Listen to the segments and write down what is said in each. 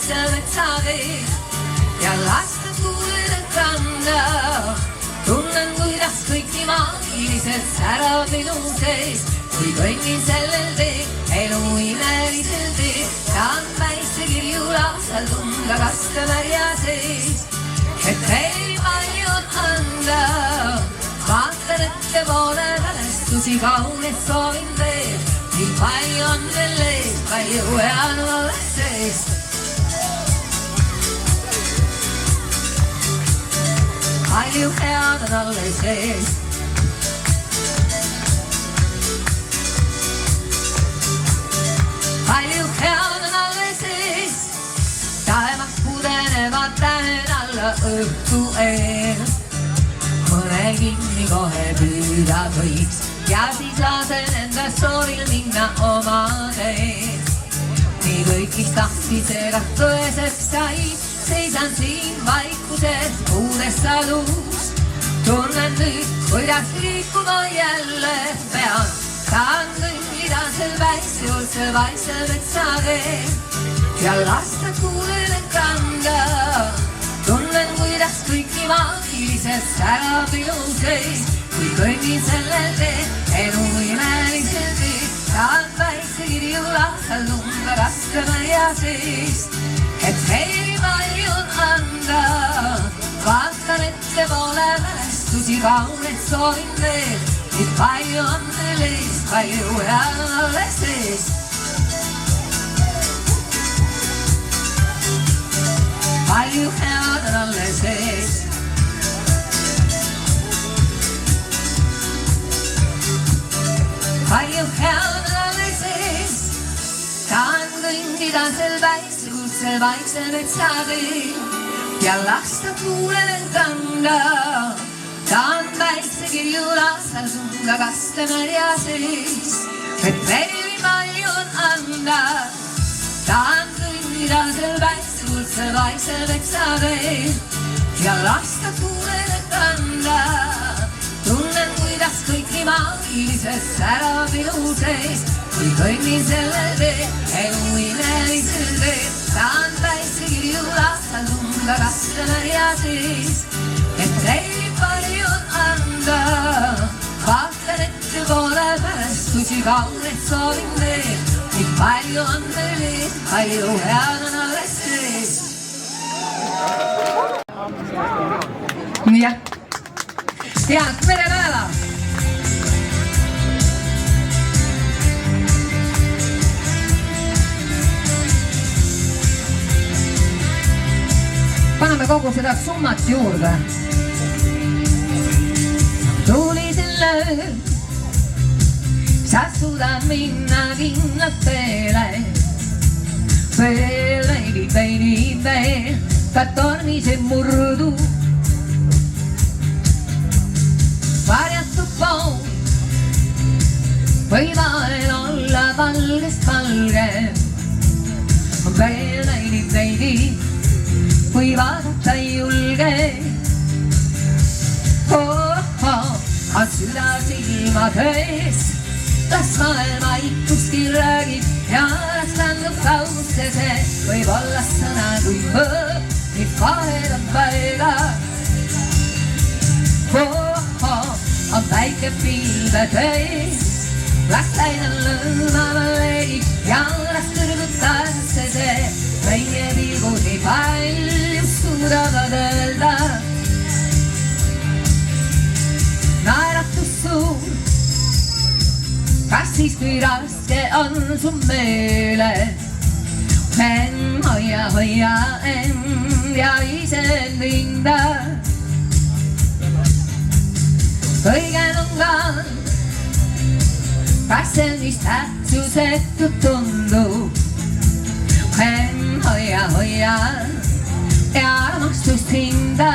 vaikse metsavees ja lastes kuuleden kanda. Tunnen, kuidas kõik nii maagiliselt särab minu sees, kui kõnnin sellel teel, elu imelisel teel. Saan päiksekirju laasal tunda kaste märja sees, et veel palju on anda. Vaatan ettepoole mälestusi, kaunis soovin veel, nii palju on veel ees, palju head on alles sees. Palju head on alles sees. Palju head on alles sees. Taevas pudenevad tähed alla õhtu ees. Mõne kinni kohe püüda võiks ja siis lasen enda soovil minna oma teed. Nii kõik, mis tahtis ega tõeseks sai, seisan siin vaikuses uudes sadus. Tunnen nüüd, kuidas liikuma jälle pean. Saan kõnnida sel väikse vaikse metsaveel ja lasta kuuleden kanda. Tunnen, kuidas kõik nii maagiliselt särab minu sees, kui kõnnin sellel teel, elu imelisel teel. Saan päiksekirju laasal tunda kaste märja sees, et veel palju on anda. Vaatan ettepoole mälestusi, kauneid soovin veel, nii palju on veel ees, palju head on alles sees. Palju head on alles sees. Palju head on alles sees. Saan kõndida sel väiksel vaikse metsadeel ja lasta kuuleden kanda. Saan väiksekirju laasal tunda kaste märja sees, et veel palju on anda. Saan kõndida sel väiksel vaikse metsadeel ja lasta kuuleden kanda. Tunnen, kuidas kõik nii maagiliselt särab minu sees, kui kõnnin sellel teel, elu imelisel teel. Saan päiksekirju laasal tunda kaste märja sees, et veel palju on anda. Vaatan ettepoole mälestusi, kauneid soovin veel, nii palju on veel ees, palju head on alles sees. Jah, head merepäeva! Paneme kogu seda summat juurde. Tulisel ööl sa suudad minna kindlalt teele. Veel veidi veel, ka tornis ei murdu. Varjatud pool või vahel olla valgest valge. Veel veidi või vaadata ei julge. On süda silmad ees, las maailma ikuski räägib ja las tändub kauste see. Võib olla sõna kui mõõb, nii vahed on paigas. On päike pilved ees, las läinan lõõmama leegi ja las tõrgutasse see. Meie pilgud nii palju suudavad öelda. Naeratus suur, kas siis kui raske on su meele? Hoia end ja iseend hinda. Õiged on ka, kas see mis tähtsusetu tundub? Hoia ja armastust hinda.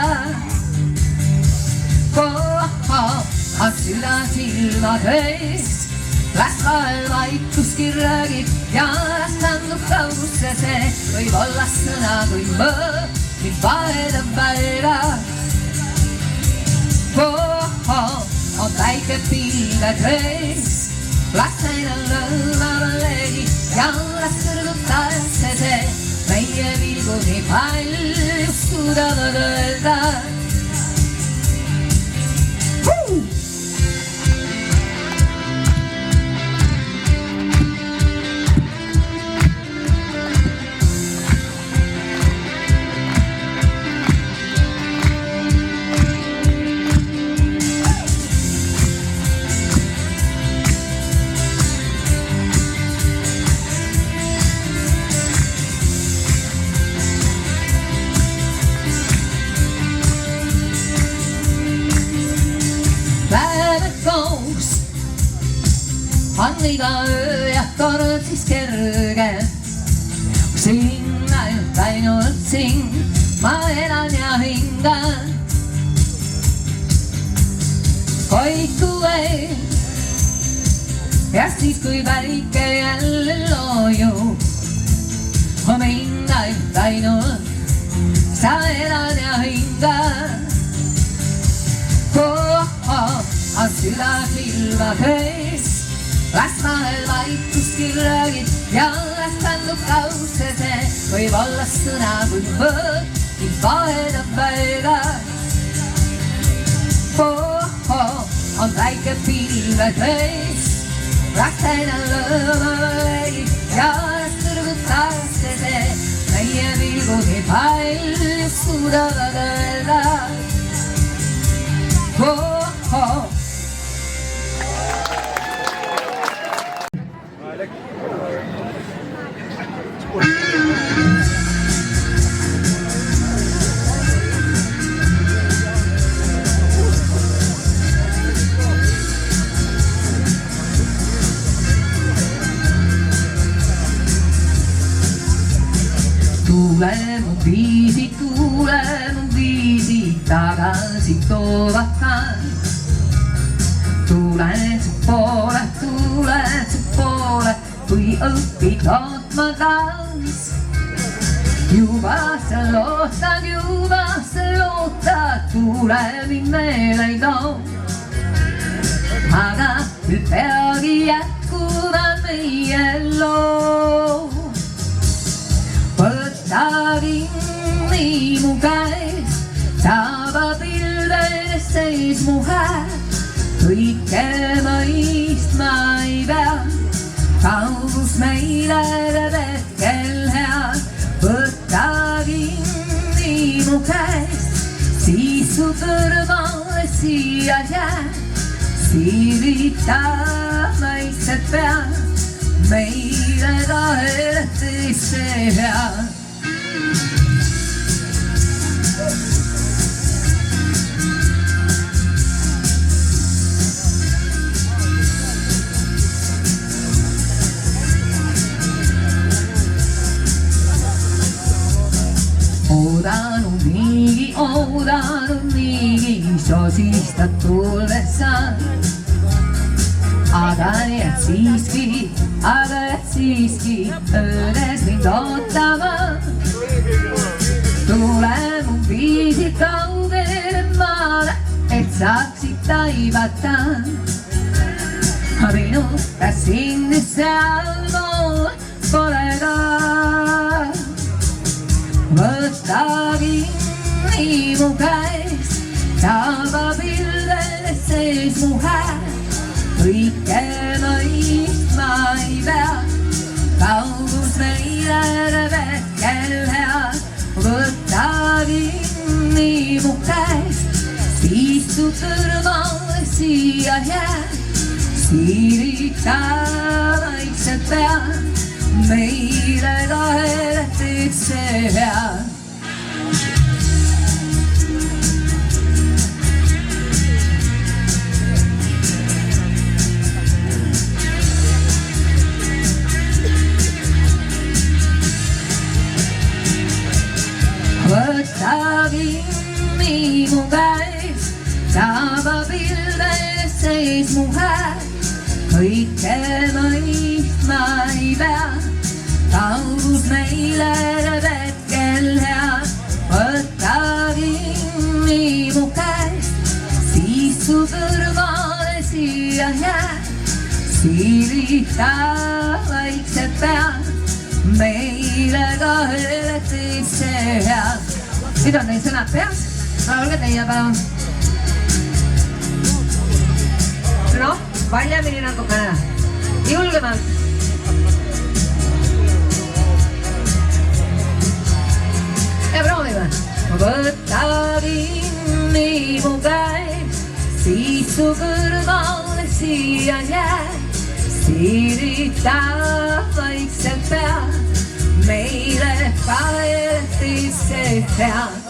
On süda silmad ees, las maailma ikuski räägib ja las tändub kaugusse see. Võib olla sõna kui mõõb, nii vahed on paigas. On päike pilved ees, las läinan lõõmama leegi ja las tõrgutasse see. Meie vilgu palju suudavad öelda. On iga öö ja kord siis kerge, siin ainult siin ma elan ja hingan. Koikue ja siis kui päike jälle loojub, on mind ainult sa elan ja hingan. On süda silmad ees, las vahel vaikust kirjagid ja las kandub kaustese, võib olla sõna kui võõr ning vahetab väega. On väike pilved vees, las täina lõõmavõlegi ja las kõrgud kaustese, meie pilgud ei palju suudavad öelda. Tule mun viisi tagasi toovatan. Tulen su poole, kui õpid lootma taas. Juba sa lootad, tule mind meele ei too. Aga nüüd peagi jätkuvad meie loo. Võta kinni mu käes, taaba pilvedes seis mu hääl. Kõike mõistma ei pea, kaugus meile teeb hetkel head. Võta kinni mu käest, siis su kõrvale siia jääb. Siirita maitsed pead, meile kahele teiste head. Oodanud niigi, sosistad tullessaan. Aga jääd siiski öödes mind ootama. Tule mun viisi kaugele maale, et saaksid taibata. Minusta sinne sealpool pole ka. Võta kinni mu käest, taaba pilvedes seis mu hääl. Kõike mõistma ei pea, kaugus meile teeb hetkel head. Võta kinni mu käest, siis su kõrvale siia jääd. Siirita maitsed pead, meile kahele teed see head. Võta kinni mu käes, taaba pilvedes seis mu hääl. Kõike mõistma ei pea, kaugus meile teeb hetkel head. Võta kinni mu käest, siis su kõrvale siia jääd. Siirita vaiksed pead, meil meile kahele teise head. Nüüd on teil sõnad peas, laulge teie palun. Noh, valjemini natukene, julgemalt. Ja proovime. Võta kinni mu käed, siis su kõrvale siia jääd. Sirita vaikselt pead, meile kahele teise head.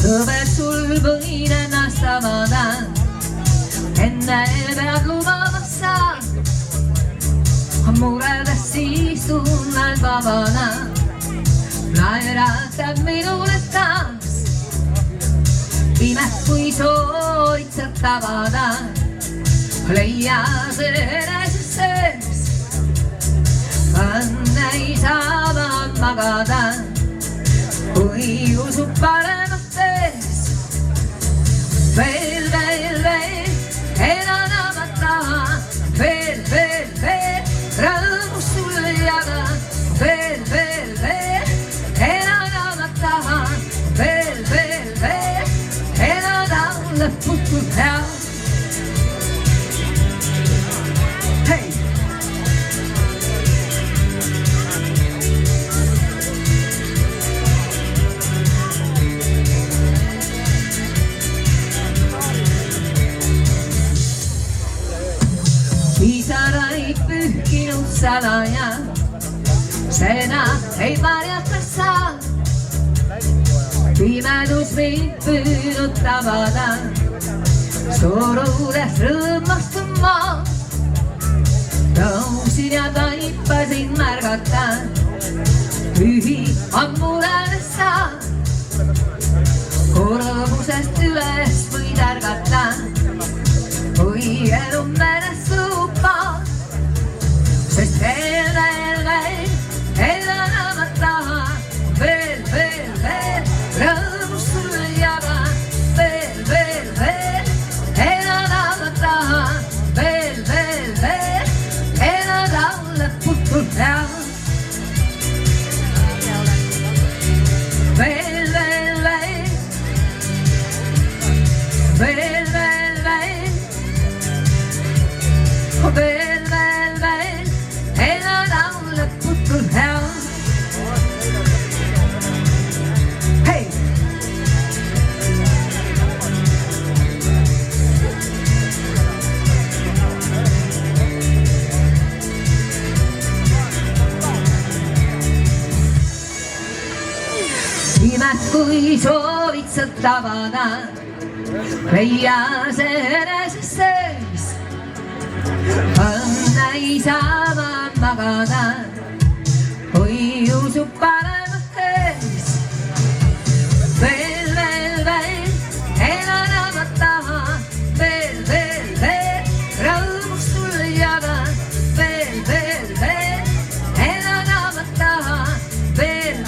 Sõber sul võin ennast avada, enne pead lubama saan. Muredes siis tunned vabana, naeratab minule taas. Imed kui soovid sa tabada, leia see enese sees. Õnne ei saa ma magada, kui usub paremat tees. Veel, elada ma tahan, veel, rõõmus sulle jaga. Veel, elada ma tahan, veel, elada lõputult hea. Hei! Pisaraid pühkinud salaja, seda ei varjata saa. Pimedus mind püünud tabada, surudes rõõmastun ma. Tõusin ja taipasin märgata, pühi on muredes sa. Kurbusest üles võid ärgata, kui elu meres lubad. Sest veel, elada ma tahan, veel, rõõmus sulle jaga. Veel, elada ma tahan, veel, elada lõputult hea. Veel, elada lõputult hea. Hei! Imed kui soovid sa tabada, leia see enese sees. Õnne ei saa ma magada, kui usub paremat tees. Veel, elada ma tahan, veel, rõõmus sulle jaga. Veel, elada ma tahan, veel,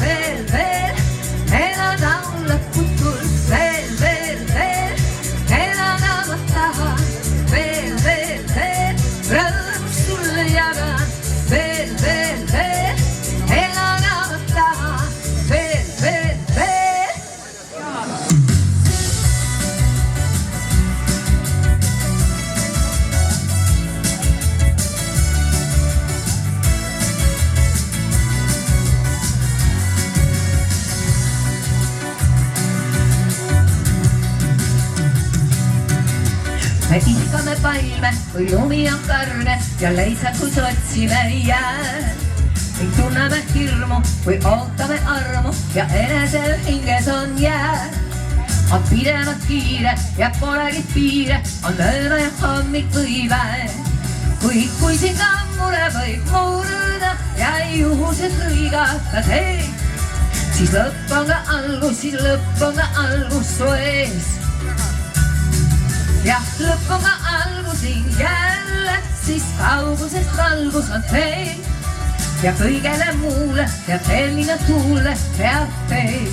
elada lõputult. Veel, elada ma tahan, veel, rõõmus sulle jaga. Veel, elada ma tahan, veel. Me ihkame palme, kui lumi on karne ja leitsakus otsime jää. Ning tunneme hirmu, kui ootame armu ja enesel hinges on jää. On pidevalt kiire ja polegi piire, on ööme ja hommik või päev. Kui sind ammule võib murda ja juhused lõigata teid, siis lõpp on ka algus su ees. Ja lõpp on ka algusin jälle, siis kaugusest valgus on teil. ja kõigele muule ja tellina tuule head teed.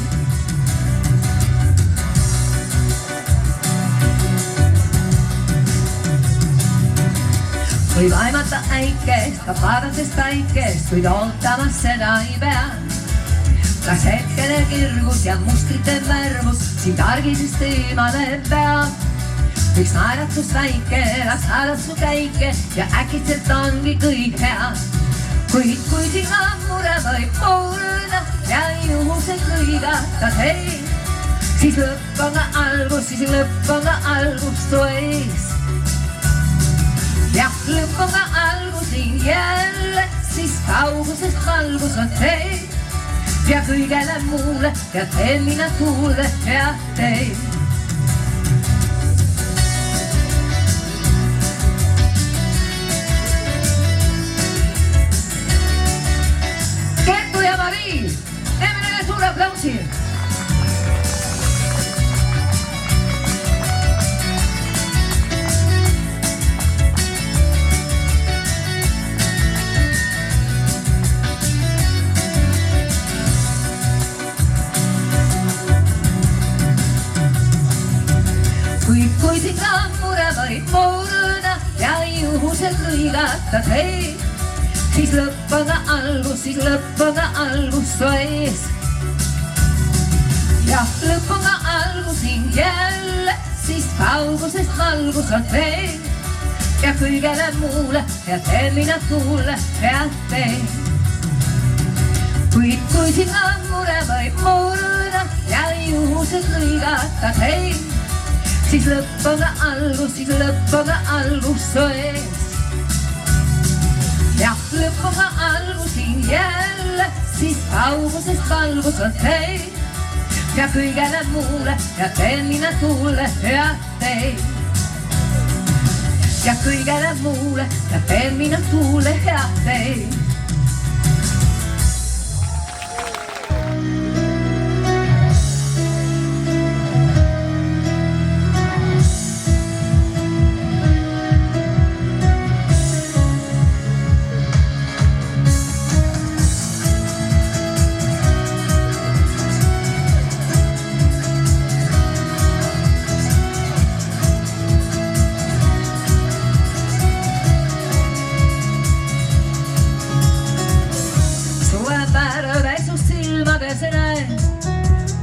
Võib aimata äikest, ka vaadates päikest, kuid ootamas seda ei pea. Las hetkele kirgus ja mustrite värvus sind argisest eemale peab. Võiks naeratus väike, las saadad su käike ja äkitselt ongi kõik hea. Kuid kui siin ammure võib murda ja juhused lõigata teid, siis lõpp on ka algus su ees. Jah, lõpp on ka algus siin jälle, siis kaugusest valgus on teid. Ja kõigele muule ja tellina tuule head teid. Kertu ja Marii, teeme neile suure aplausi. Kui siin ammure võib murda ja juhused lõigata teid, siis lõpp on ka algus su ees. Jah, lõpp on ka algus siin jälle, siis kaugusest valgus on teid. Ja kõigele muule ja tellina tuule head teed. Kuid kui siin ammure võib murda ja juhused lõigata teid, siis lõpp on ka algus su ees. Jah, lõpp on ka algus siin jälle, siis kaugusest valgus on teid. Ja kõigele muule ja tellina tuule head teed. Ja kõigele muule ja tellina tuule head teed.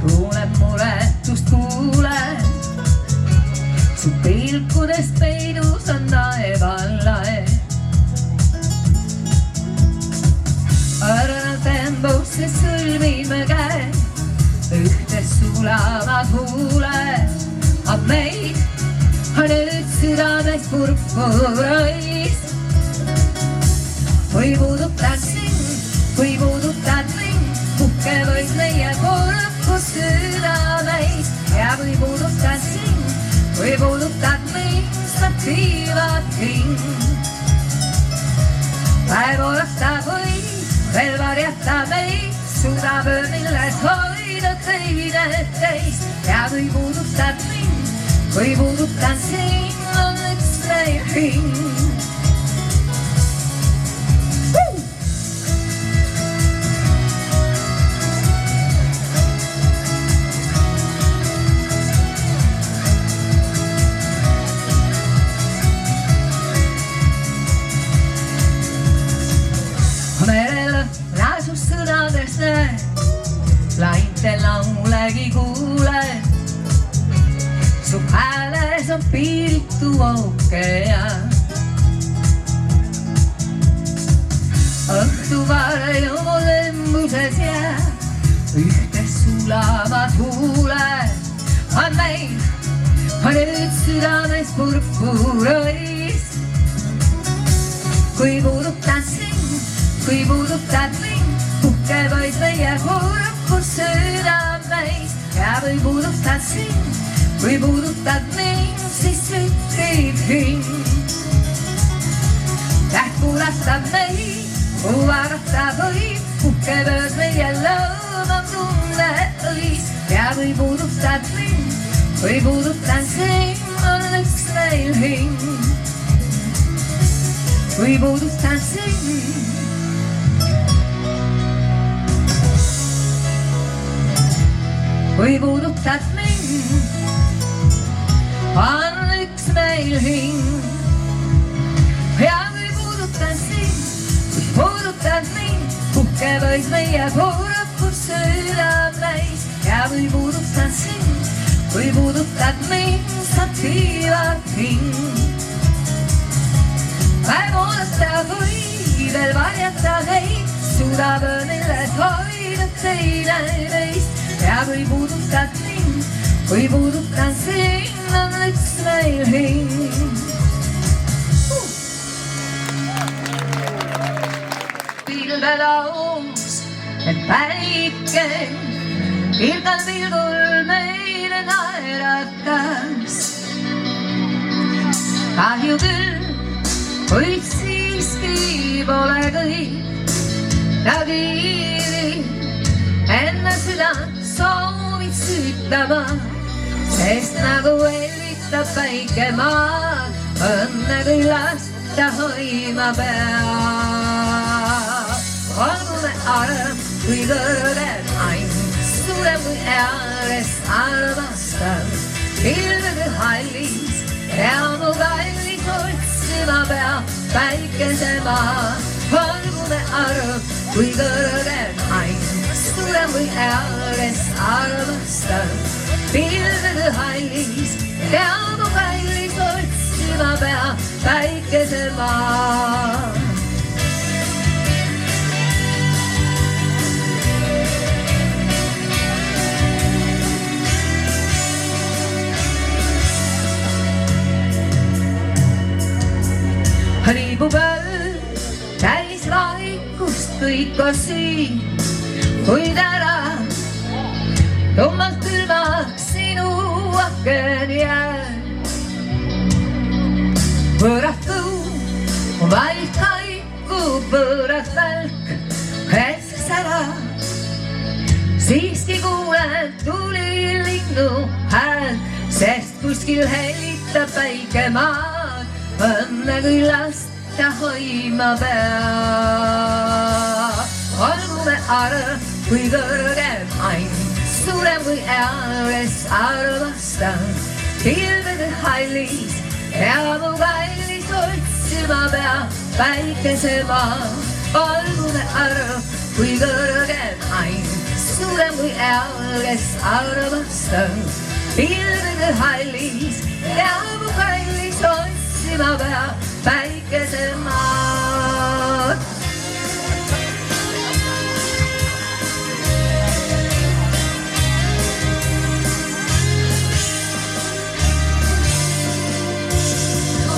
Tuuleb muretust kuule, su pilkudest peidus on taevallae. Arnalt embusse sõlmime käe, ühtes sulavad huule. Aga meid on nüüd südames purpurais. Kui puudutad sind, kui puudutad mind, puhke võis meie kurkus südameis. Ja kui puudutad sind, kui puudutad mind, nad viivad hind. Päev orata võid, veel varjata meid, suudab milles hoida teineteist. Ja kui puudutad mind, kui puudutan sind, on üks meil hind. Merel lasus sõnades näe, lainte laulegi kuule. Su hääles on piiritu ookean. Õhtu varju mu lembuses jääb, ühtes sulavad huuled. On meil, on nüüd südames purpurais. Kui puudutan sind, kui puudutad mind, puhke võid meie kurkus südameis. Ja kui puudutad sind, kui puudutad mind, siis ütlib hind. Täht kuulastab meid, kuvarata võib, puhke võid meie lõõmav tunne õis. Ja kui puudutad mind, kui puudutan sind, on üks meil hind. Kui puudutan sind, kui puudutad mind, on üks meil hing. Ja kui puudutan sind, kui puudutad mind, puhke võid meie puudukus südameis. Ja kui puudutan sind, kui puudutad mind, saad tiivad hing. Päev oodata või veel varjata neid, suudab õnneles hoida teine meist. Ja kui puudutad mind, kui puudutan sind, on üks meil hing. Pilvelaus, et päike kirgal pilgul meile naeratas. Kahju küll, kuid siiski pole kõik nagiiri enne südant soovid süütama, sest nagu hellitab päike maad, õnne küll lasta hoima peab. Olgu me arv, kui kõrgem ain, suurem kui eales armastab, pilvede hallis ja mu kallis otsima peab päikesemaa. Olgu me arv, kui kõrgem ain, suurem kui eales armastab, pilvede hallis ja mu kallis otsima peab päikesemaa. Liibub öö täis vaikust kõik on siin, kuid ära tummalt külmaks sinu aken jääb. Võõratu vaid kaikub võõras välk kesks ära, siiski kuulen tulilinnu hääl, sest kuskil hellitab päike maad, õnne küll lasta hoima peab. Olgu me arv, kui kõrgem ain, suurem kui eales armastab, pilvede hallis ja mu kallis otsima peab päikesemaa. Olgu me arv, kui kõrgem ain, suurem kui eales armastab, pilvede hallis ja mu kallis otsima peab päikesemaa.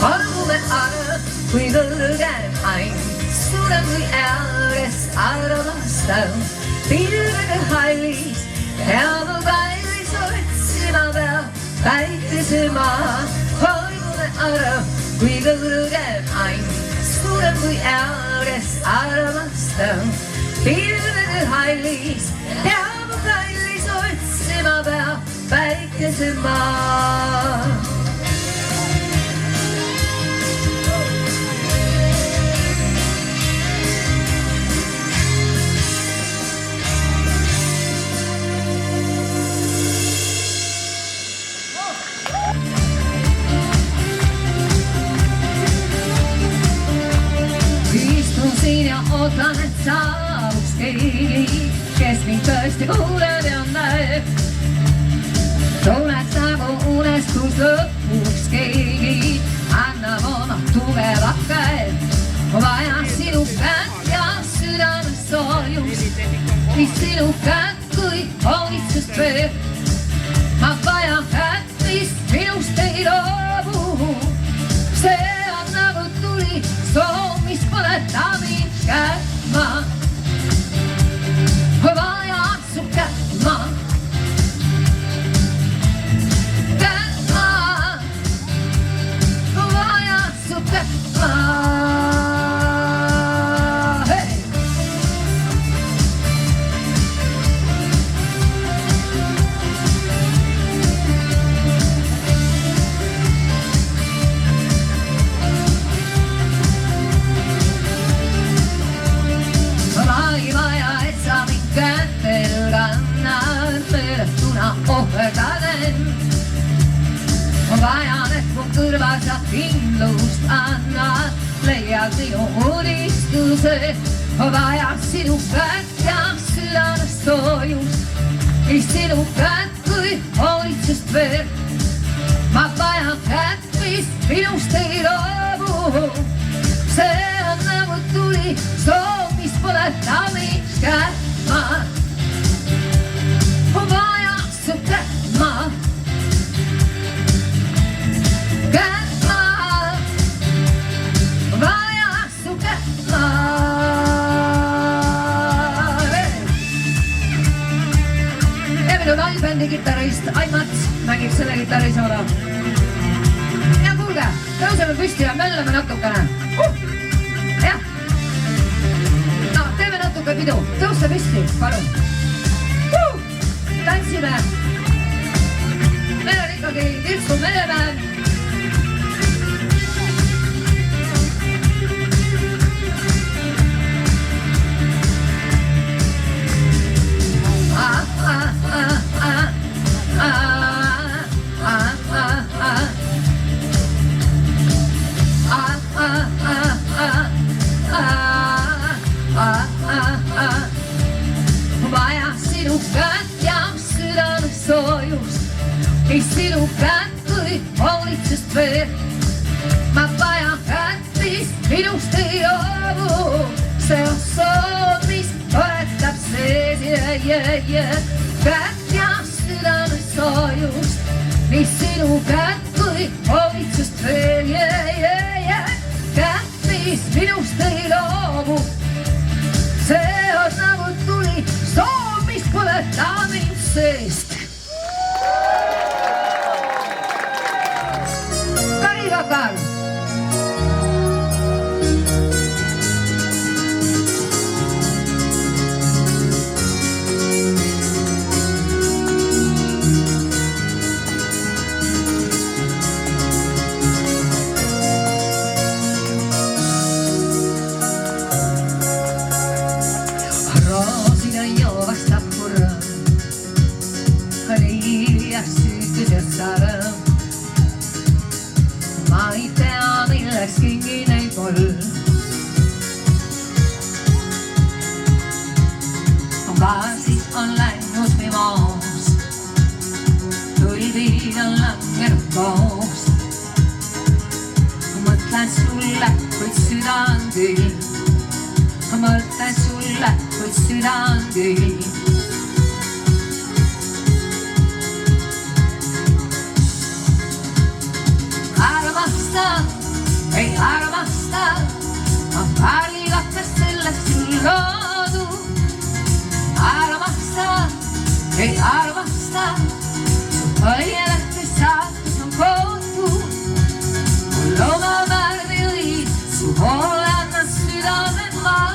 Olgu me arv, kui kõrgem ain, suurem kui eales armastab, pilvede hallis ja mu kallis otsima peab päikesemaa. Olgu me arv, kui kõrgem ain, suurem kui eales armastab, pilvede hallis ja mu kallis otsima peab päikesemaa. Siin ja ootan, et saabuks keegi, kes mind tõesti kuuleb ja näeb. Tuleks nagu unes, kus lõpuks keegi annab oma tugevad käed. Ma vajan sinu kätt ja südames soojust, nii sinu kätt kui hoolitsust veel. Ma vajan kätt, mis minust ei loobu, see on nagu tuli soov, mis põletab mind kätma. Vajan su kätma, kätma, vajan su kätma. vajan, et mu kõrval sa kindlust annad, leiad minu unistuse, vajan sinu kätt ja südamest soojust, sinu kätt kui hoolitsust veel. Ma vajan kätt, mis minust ei loobu, see on nagu tuli soov, mis pole tamid kätt. Ma vajan su kätt, ma vajan su kätt, ma ja minu naisbändi kitarrist Aimats mängib selle kitarri soolo. Ja kuulge, tõuseme püsti ja möllame natukene. Jah. No, teeme natuke pidu. Tõusse püsti, palun. Tantsime. Meil on ikkagi Kirstu merepäev. Vajan sinu kätt ja südamest soojust, sinu kätt kui hoolitsust veel. Ma vajan kätt, mis minust ei loobu, see on soov, mis toetab sees. Kätt ja südamest soojust, sinu kätt kui hoolitsust veel. Kätt, mis minust ei loobu, see on nagu tuli soov, mis pole tamid seest. Karivakal. Roosina joovast tapurra, liivias süütüses sarem. Ma ei tea, milleks kingi neid mul. Vaasid on läinud mimoos, tulvid on langenud koos. Mõtlen sulle, kuid süda on tühi. Mõtlen sulle, kuid süda on tühi. Armasta, ei armasta, ma parilakas selleks sul loodu. Armasta, ei armasta, su õielehti saatus on kootu. Mul oma värvi õid, su hoole annan südamed maa.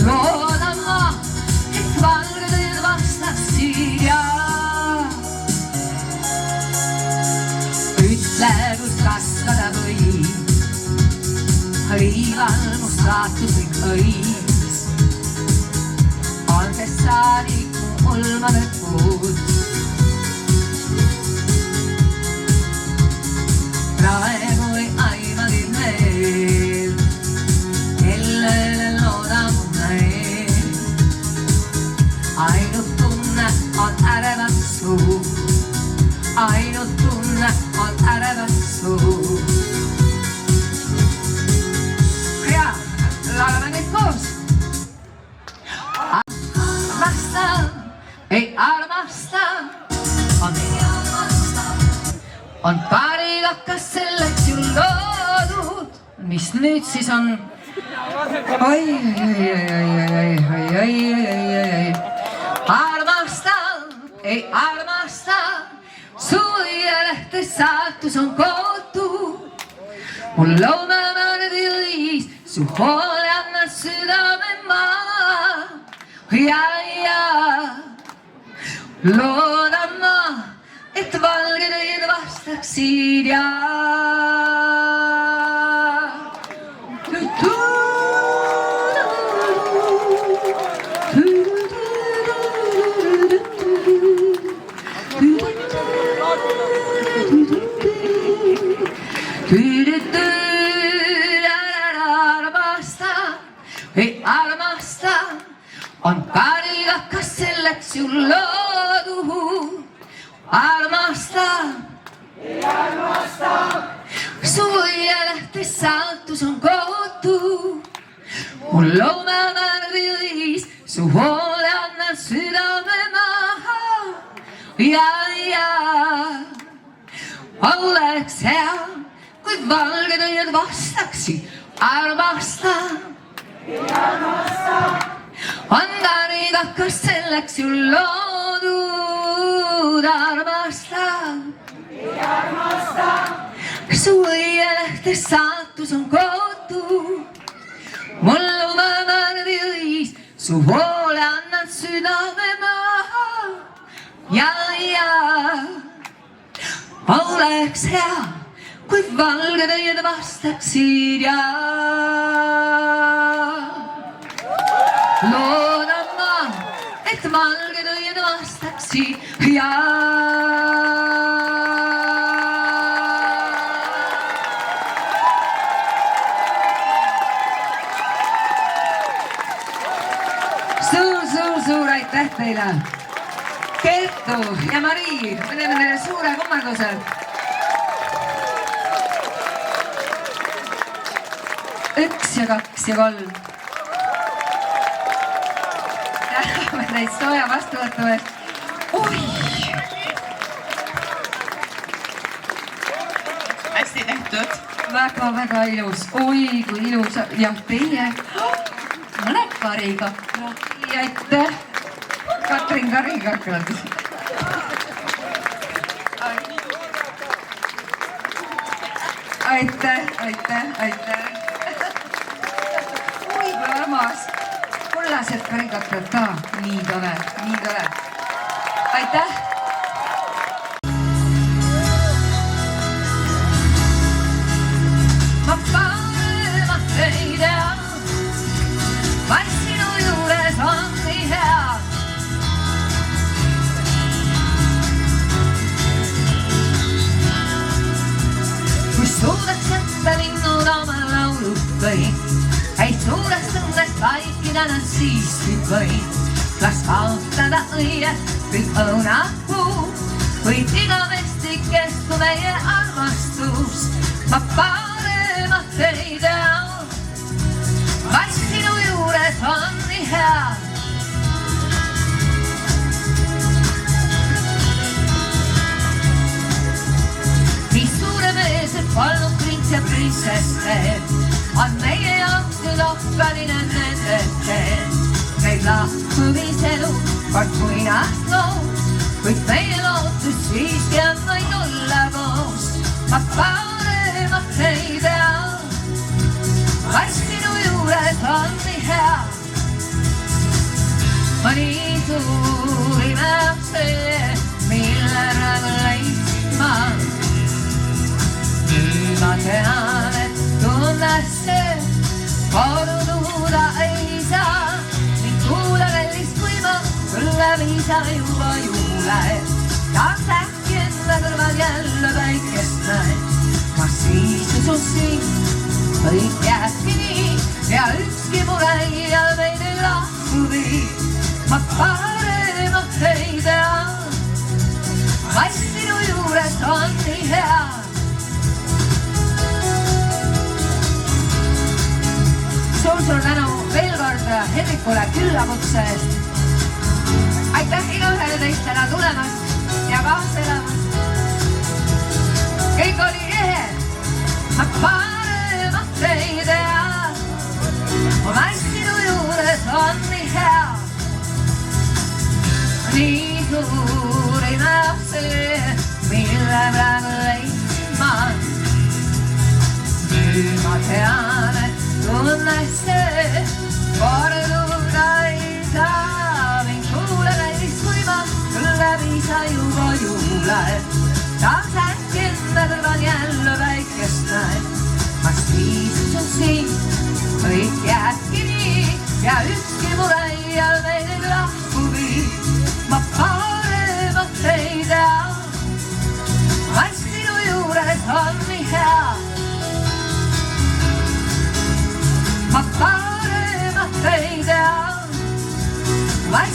Loodan ma, et valgedel vastaksid ja ütle, kus kasvada võib, liival mu staatuslik õis. On see saadik mu ulmade puud. Praegu ei aimagi veel, kellele loodan mu meel. Ainult tunne on ärevas suu, ainult tunne on ärevas suu. Ja, laulame neid koos. Armasta, ei armasta, on parilakas selleks ju loodud. Mis nüüd siis on? Oi. Armasta, ei armasta, su õielehte saatus on kootu. Mul loomamärdi õis, su hoole annan südame maa. Ja, loodan ma, et valged õied vastaksid ja ju loodu. Armasta, su õielehtes saatus on kootu. Mul loomamärvis su hoole annan südame maha. Ja oleks hea, kui valged õied vastaksid. Armasta, on karigakas selleks ju loodud. Armasta, su õielehtes saatus on kootu. Mul lumamärvi õis, su hoole annan südame maha. Ja oleks hea, kui valged õied vastaksid. Ja loodan ma, et valged õied vastaksid. Ja suur aitäh teile, Kertu ja Marii, me teeme teile suure kummarduse. Üks ja kaks ja kolm. Täname teid sooja vastuvõtu eest. Oi! Hästi tehtud. Väga ilus. Oi, kui ilus. Ja teie mõned kariga. Ja aitäh. Katrin kariga hakkavad. Aitäh. Oi, kui armas. Kullased karigakad ka. Nii tore. Aitäh. Ma paremat ei tea, vaid sinu juures on nii hea. Kui suudaks jätta linnud oma laulud võin, ei suurest õnnest vaikida nad siiski võin. Las kaotada õie kõik õunapuu, kuid igavesti kestu meie armastus. Ma paremat ei tea, vaid sinu juures on nii hea. Nii suure mees, et polnud prints ja printsess veel, on meie jaoks nüüd ohkaline nende teel. Meil lahkuvis elu kord muinast lood, kuid meie lootus siiski on vaid olla koos. Ma paremat ei tea, vaid sinu juures on nii hea. Ma nii suur ime on see, mille praegu leidsin ma. Nüüd ma tean, et tunnes see kodutuda ei saa. Ning kuule kellist, kui ma sulle viisa juba juule. Taas äkki enda kõrval jälle päikest näen. Ma siis ususin, kõik jääbki nii ja ükski mure ja meid ei lahku vii. Ma paremat ei tea, vaid sinu juures on nii hea. Suur tänu veel kord Hendrikule küllakutse eest. Aitäh igaühele teist täna tulemast ja kaasa elamast. Kõik oli ehe, ma paremat ei tea, vaid sinu juures on nii hea. Nii suur ime on see, mille praegu leidsin ma. Nüüd ma tean, et tunnes see korduda ei saa. Ning kuule näidis, kui ma sulle viisa juba juule. Taas äkki enda kõrval jälle väikest näen. Ma siis ususin, kõik jääbki nii ja ükski mure ja meid ei lahku vii. Ma paremat ei tea, vaid sinu juures on nii hea. Ma paremat ei tea, vaid